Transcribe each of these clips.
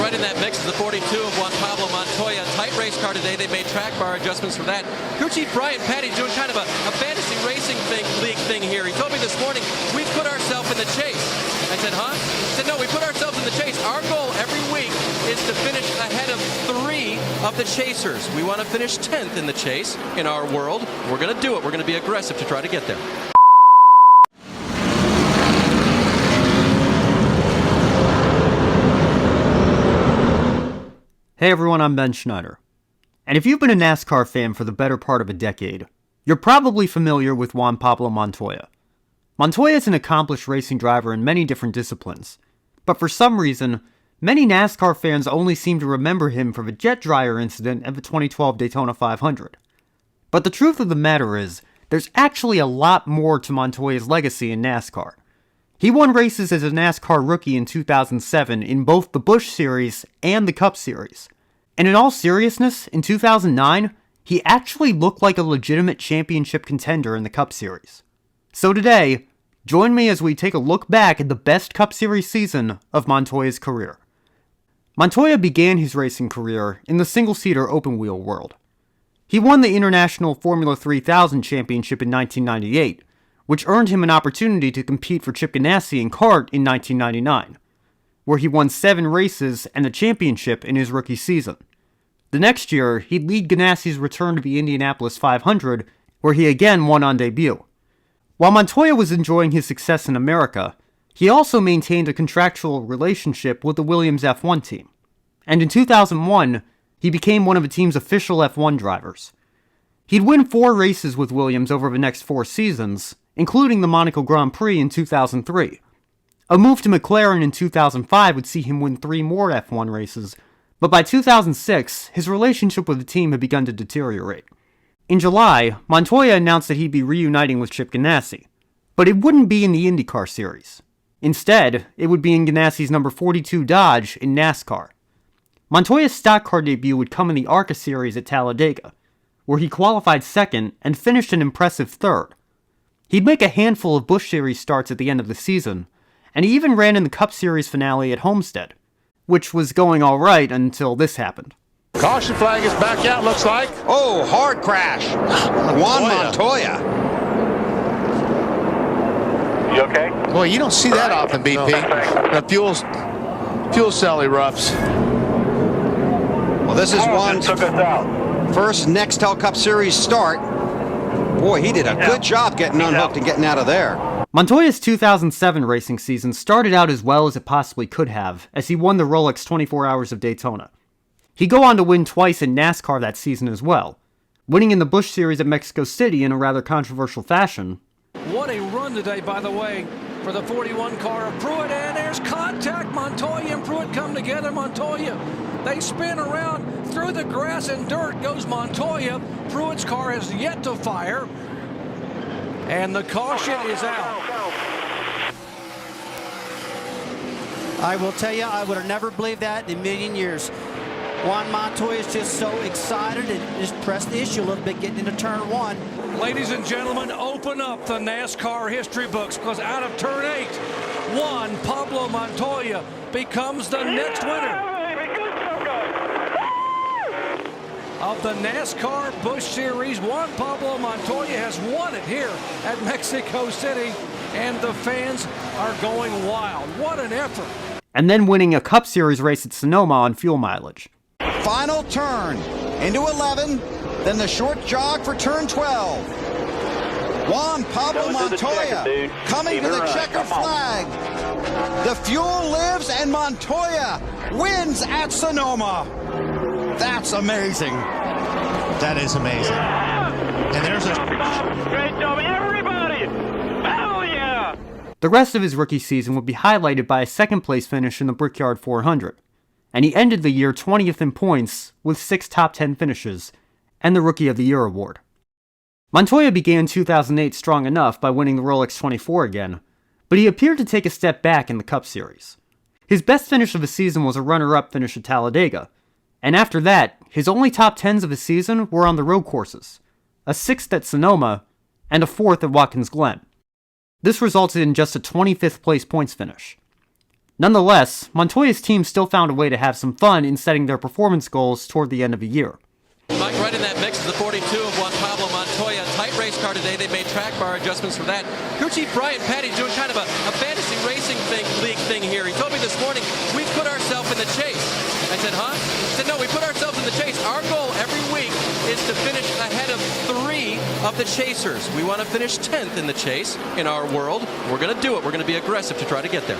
right in that mix is the 42 of Juan Pablo Montoya. Tight race car today. They made track bar adjustments for that. Crew Chief Brian Petty doing kind of a fantasy racing league thing here. He told me this morning, we've put ourselves in the chase. I said, huh? He said, no, we put ourselves in the chase. Our goal every week is to finish ahead of 3 of the chasers. We want to finish 10th in the chase in our world. We're going to do it. We're going to be aggressive to try to get there. Hey everyone, I'm Ben Schneider. And if you've been a NASCAR fan for the better part of a decade, you're probably familiar with Juan Pablo Montoya. Montoya is an accomplished racing driver in many different disciplines, but for some reason, many NASCAR fans only seem to remember him for the jet dryer incident at the 2012 Daytona 500. But the truth of the matter is, there's actually a lot more to Montoya's legacy in NASCAR. He won races as a NASCAR rookie in 2007 in both the Busch Series and the Cup Series. And in all seriousness, in 2009, he actually looked like a legitimate championship contender in the Cup Series. So today, join me as we take a look back at the best Cup Series season of Montoya's career. Montoya began his racing career in the single-seater open-wheel world. He won the International Formula 3000 Championship in 1998, which earned him an opportunity to compete for Chip Ganassi in kart in 1999, where he won 7 races and the championship in his rookie season. The next year, he'd lead Ganassi's return to the Indianapolis 500, where he again won on debut. While Montoya was enjoying his success in America, he also maintained a contractual relationship with the Williams F1 team, and in 2001, he became one of the team's official F1 drivers. He'd win 4 races with Williams over the next 4 seasons, including the Monaco Grand Prix in 2003. A move to McLaren in 2005 would see him win 3 more F1 races, but by 2006, his relationship with the team had begun to deteriorate. In July, Montoya announced that he'd be reuniting with Chip Ganassi, but it wouldn't be in the IndyCar series. Instead, it would be in Ganassi's number 42 Dodge in NASCAR. Montoya's stock car debut would come in the ARCA series at Talladega, where he qualified second and finished an impressive third. He'd make a handful of Busch Series starts at the end of the season, and he even ran in the Cup Series finale at Homestead, which was going alright until this happened. Caution flag is back out, looks like. Oh, hard crash. Juan Montoya. You okay? Boy, you don't see that often, BP. The fuel cell erupts. Well, this is Juan's took us out. first Nextel Cup Series start. Boy, he did a good job getting unhooked and getting out of there. Montoya's 2007 racing season started out as well as it possibly could have, as he won the Rolex 24 Hours of Daytona. He'd go on to win twice in NASCAR that season as well, winning in the Busch Series at Mexico City in a rather controversial fashion. What a run today, by the way, for the 41 car of Pruitt, and there's contact. Montoya and Pruitt come together. Montoya, they spin around through the grass and dirt goes Montoya. Pruitt's car has yet to fire, and the caution is out. I will tell you, I would have never believed that in a million years. Juan Montoya is just so excited and just pressed the issue a little bit getting into turn 1. Ladies and gentlemen, open up the NASCAR history books, because out of turn 8, Juan Pablo Montoya becomes the next winner of the NASCAR Busch Series. Juan Pablo Montoya has won it here at Mexico City, and the fans are going wild. What an effort. And then winning a Cup Series race at Sonoma on fuel mileage. Final turn into 11, then the short jog for turn 12. Juan Pablo Montoya coming to the checker flag. The fuel lives and Montoya wins at Sonoma. That's amazing. That is amazing. And there's a... Great job, everybody! Hell yeah! The rest of his rookie season would be highlighted by a second-place finish in the Brickyard 400, and he ended the year 20th in points with 6 top 10 finishes and the Rookie of the Year award. Montoya began 2008 strong enough by winning the Rolex 24 again, but he appeared to take a step back in the Cup Series. His best finish of the season was a runner-up finish at Talladega, and after that, his only top 10s of the season were on the road courses, a 6th at Sonoma, and a 4th at Watkins Glen. This resulted in just a 25th place points finish. Nonetheless, Montoya's team still found a way to have some fun in setting their performance goals toward the end of the year. Mike, right in that mix is the 42 of Juan Pablo Montoya. Tight race car today. They made track bar adjustments for that. Crew Chief Brian Patty's doing kind of a fantasy racing league thing here. He told me this morning, we've put ourselves in the chase. I said, huh? He said, no, we put ourselves in the chase. Our goal every week is to finish ahead of 3 of the chasers. We want to finish 10th in the chase in our world. We're going to do it. We're going to be aggressive to try to get there.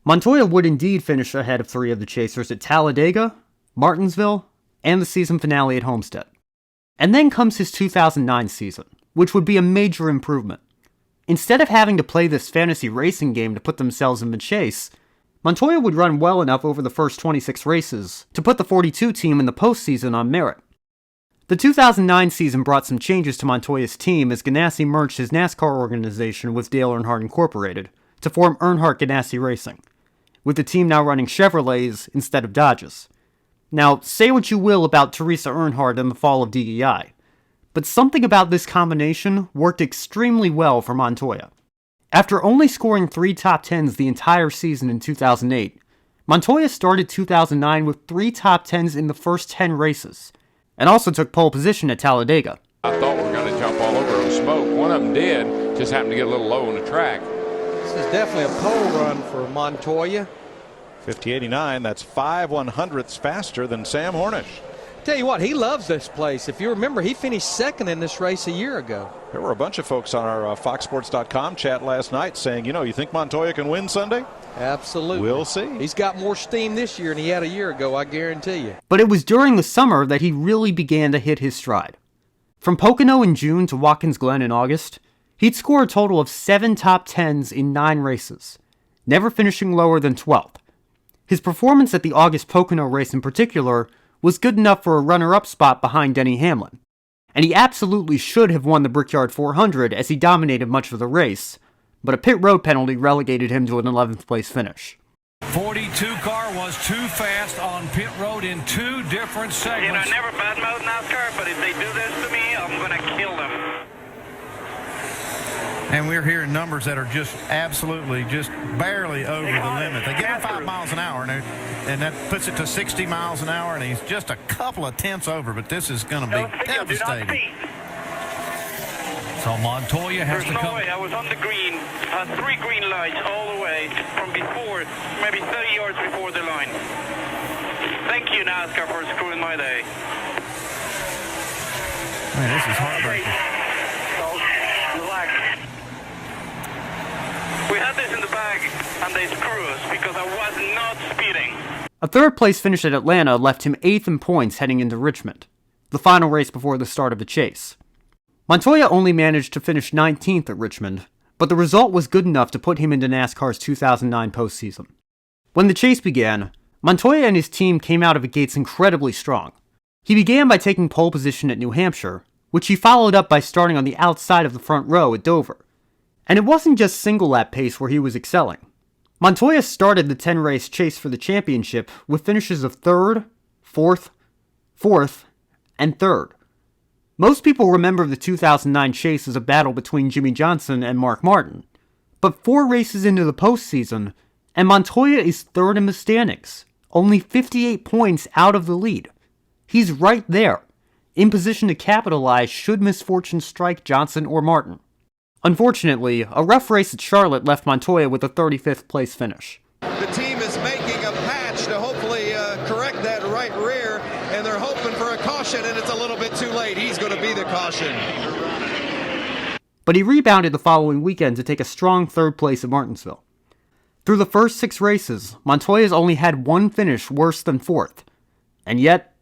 Montoya would indeed finish ahead of 3 of the chasers at Talladega, Martinsville, and the season finale at Homestead. And then comes his 2009 season, which would be a major improvement. Instead of having to play this fantasy racing game to put themselves in the chase, Montoya would run well enough over the first 26 races to put the 42 team in the postseason on merit. The 2009 season brought some changes to Montoya's team as Ganassi merged his NASCAR organization with Dale Earnhardt Incorporated to form Earnhardt Ganassi Racing, with the team now running Chevrolets instead of Dodges. Now, say what you will about Teresa Earnhardt and the fall of DEI, but something about this combination worked extremely well for Montoya. After only scoring 3 top 10s the entire season in 2008, Montoya started 2009 with 3 top 10s in the first 10 races, and also took pole position at Talladega. I thought we were going to jump all over on smoke. One of them did, just happened to get a little low on the track. This is definitely a pole run for Montoya. 50.89, that's 5/100ths faster than Sam Hornish. Tell you what, he loves this place. If you remember, he finished 2nd in this race a year ago. There were a bunch of folks on our FoxSports.com chat last night saying, you think Montoya can win Sunday? Absolutely. We'll see. He's got more steam this year than he had a year ago, I guarantee you. But it was during the summer that he really began to hit his stride. From Pocono in June to Watkins Glen in August, he'd score a total of 7 top 10s in 9 races, never finishing lower than 12th. His performance at the August Pocono race in particular was good enough for a runner-up spot behind Denny Hamlin, and he absolutely should have won the Brickyard 400 as he dominated much of the race, but a pit road penalty relegated him to an 11th place finish. 42 car was too fast on pit road in 2 different segments. I never badmouth NASCAR, but if they do this to me, I'm going to kill them. And we're hearing numbers that are just absolutely, just barely over the limit. They give him 5 miles an hour, and that puts it to 60 miles an hour, and he's just a couple of tenths over, but this is going to be devastating. So Montoya has to come. No way. I was on the green, 3 green lights all the way from before, maybe 30 yards before the line. Thank you, NASCAR, for screwing my day. Man, this is heartbreaking. We had this in the bag, and they screw us because I was not speeding. A 3rd place finish at Atlanta left him 8th in points heading into Richmond, the final race before the start of the chase. Montoya only managed to finish 19th at Richmond, but the result was good enough to put him into NASCAR's 2009 postseason. When the chase began, Montoya and his team came out of the gates incredibly strong. He began by taking pole position at New Hampshire, which he followed up by starting on the outside of the front row at Dover. And it wasn't just single-lap pace where he was excelling. Montoya started the 10-race chase for the championship with finishes of 3rd, 4th, 4th, and 3rd. Most people remember the 2009 chase as a battle between Jimmy Johnson and Mark Martin, but 4 races into the postseason, and Montoya is 3rd in the standings, only 58 points out of the lead. He's right there, in position to capitalize should misfortune strike Johnson or Martin. Unfortunately, a rough race at Charlotte left Montoya with a 35th place finish. The team is making a patch to hopefully correct that right rear, and they're hoping for a caution, and it's a little bit too late. He's going to be the caution. But he rebounded the following weekend to take a strong 3rd place at Martinsville. Through the first 6 races, Montoya's only had 1 finish worse than 4th, and yet,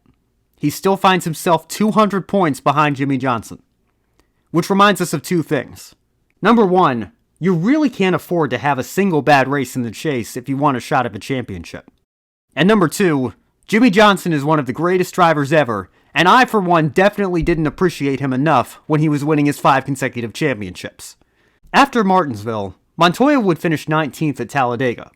he still finds himself 200 points behind Jimmy Johnson. Which reminds us of 2 things. Number 1, you really can't afford to have a single bad race in the chase if you want a shot at the championship. And number 2, Jimmy Johnson is one of the greatest drivers ever, and I for one definitely didn't appreciate him enough when he was winning his 5 consecutive championships. After Martinsville, Montoya would finish 19th at Talladega,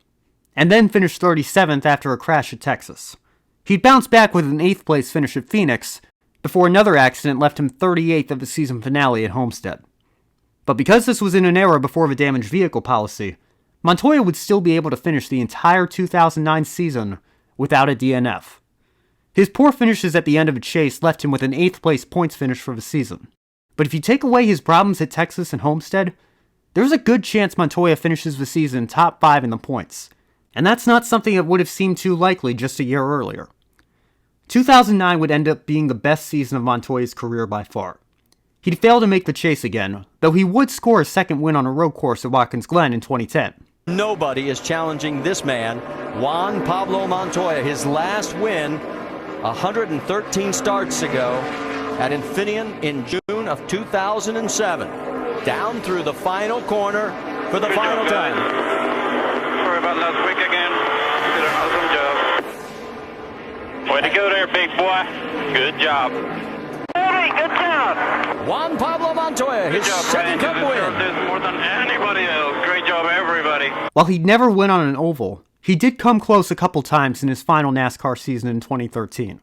and then finish 37th after a crash at Texas. He'd bounce back with an 8th place finish at Phoenix, before another accident left him 38th at the season finale at Homestead. But because this was in an era before the damaged vehicle policy, Montoya would still be able to finish the entire 2009 season without a DNF. His poor finishes at the end of a chase left him with an 8th place points finish for the season. But if you take away his problems at Texas and Homestead, there's a good chance Montoya finishes the season top 5 in the points. And that's not something that would have seemed too likely just a year earlier. 2009 would end up being the best season of Montoya's career by far. He'd fail to make the chase again, though he would score a second win on a road course at Watkins Glen in 2010. Nobody is challenging this man, Juan Pablo Montoya. His last win 113 starts ago at Infineon in June of 2007. Down through the final corner for the final time. Sorry about last week again. You did an awesome job. Way to go there, big boy. Good job. Hey, good job. Juan Pablo Montoya, his second Cup win. This more than anybody else. Great job, everybody. While he'd never win on an oval, he did come close a couple times in his final NASCAR season in 2013,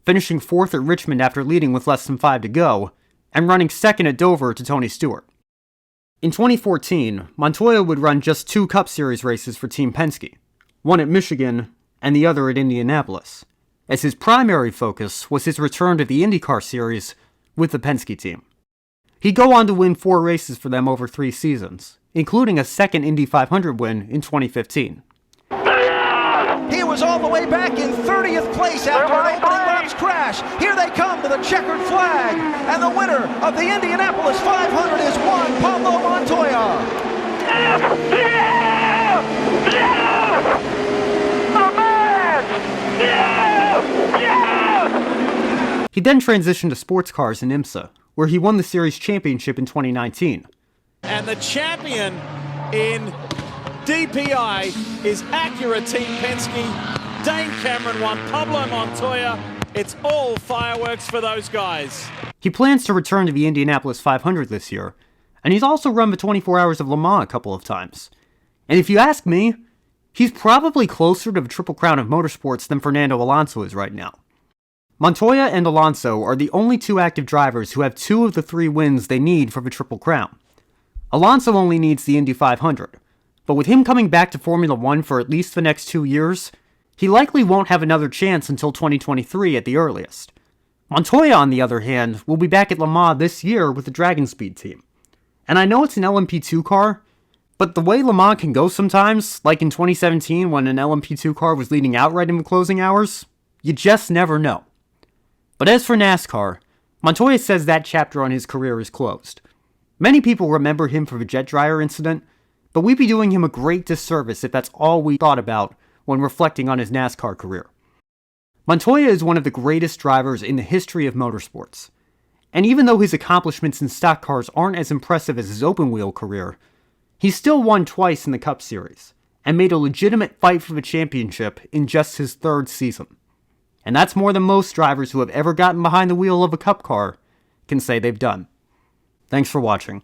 finishing 4th at Richmond after leading with less than 5 to go, and running 2nd at Dover to Tony Stewart. In 2014, Montoya would run just 2 Cup Series races for Team Penske, one at Michigan and the other at Indianapolis, as his primary focus was his return to the IndyCar Series with the Penske team. He'd go on to win 4 races for them over 3 seasons, including a second Indy 500 win in 2015. He was all the way back in 30th place after an opening laps crash. Here they come to the checkered flag, and the winner of the Indianapolis 500 is Juan Pablo Montoya. He then transitioned to sports cars in IMSA, where he won the series championship in 2019. And the champion in DPI is Acura Team Penske, Dane Cameron, Juan Pablo Montoya. It's all fireworks for those guys. He plans to return to the Indianapolis 500 this year, and he's also run the 24 Hours of Le Mans a couple of times. And if you ask me, he's probably closer to the Triple Crown of Motorsports than Fernando Alonso is right now. Montoya and Alonso are the only 2 active drivers who have 2 of the 3 wins they need for the Triple Crown. Alonso only needs the Indy 500, but with him coming back to Formula 1 for at least the next 2 years, he likely won't have another chance until 2023 at the earliest. Montoya, on the other hand, will be back at Le Mans this year with the Dragon Speed team. And I know it's an LMP2 car, but the way Le Mans can go sometimes, like in 2017 when an LMP2 car was leading outright in the closing hours, you just never know. But as for NASCAR, Montoya says that chapter on his career is closed. Many people remember him for the jet dryer incident, but we'd be doing him a great disservice if that's all we thought about when reflecting on his NASCAR career. Montoya is one of the greatest drivers in the history of motorsports, and even though his accomplishments in stock cars aren't as impressive as his open-wheel career, he still won twice in the Cup Series, and made a legitimate fight for the championship in just his 3rd season. And that's more than most drivers who have ever gotten behind the wheel of a Cup car can say they've done. Thanks for watching.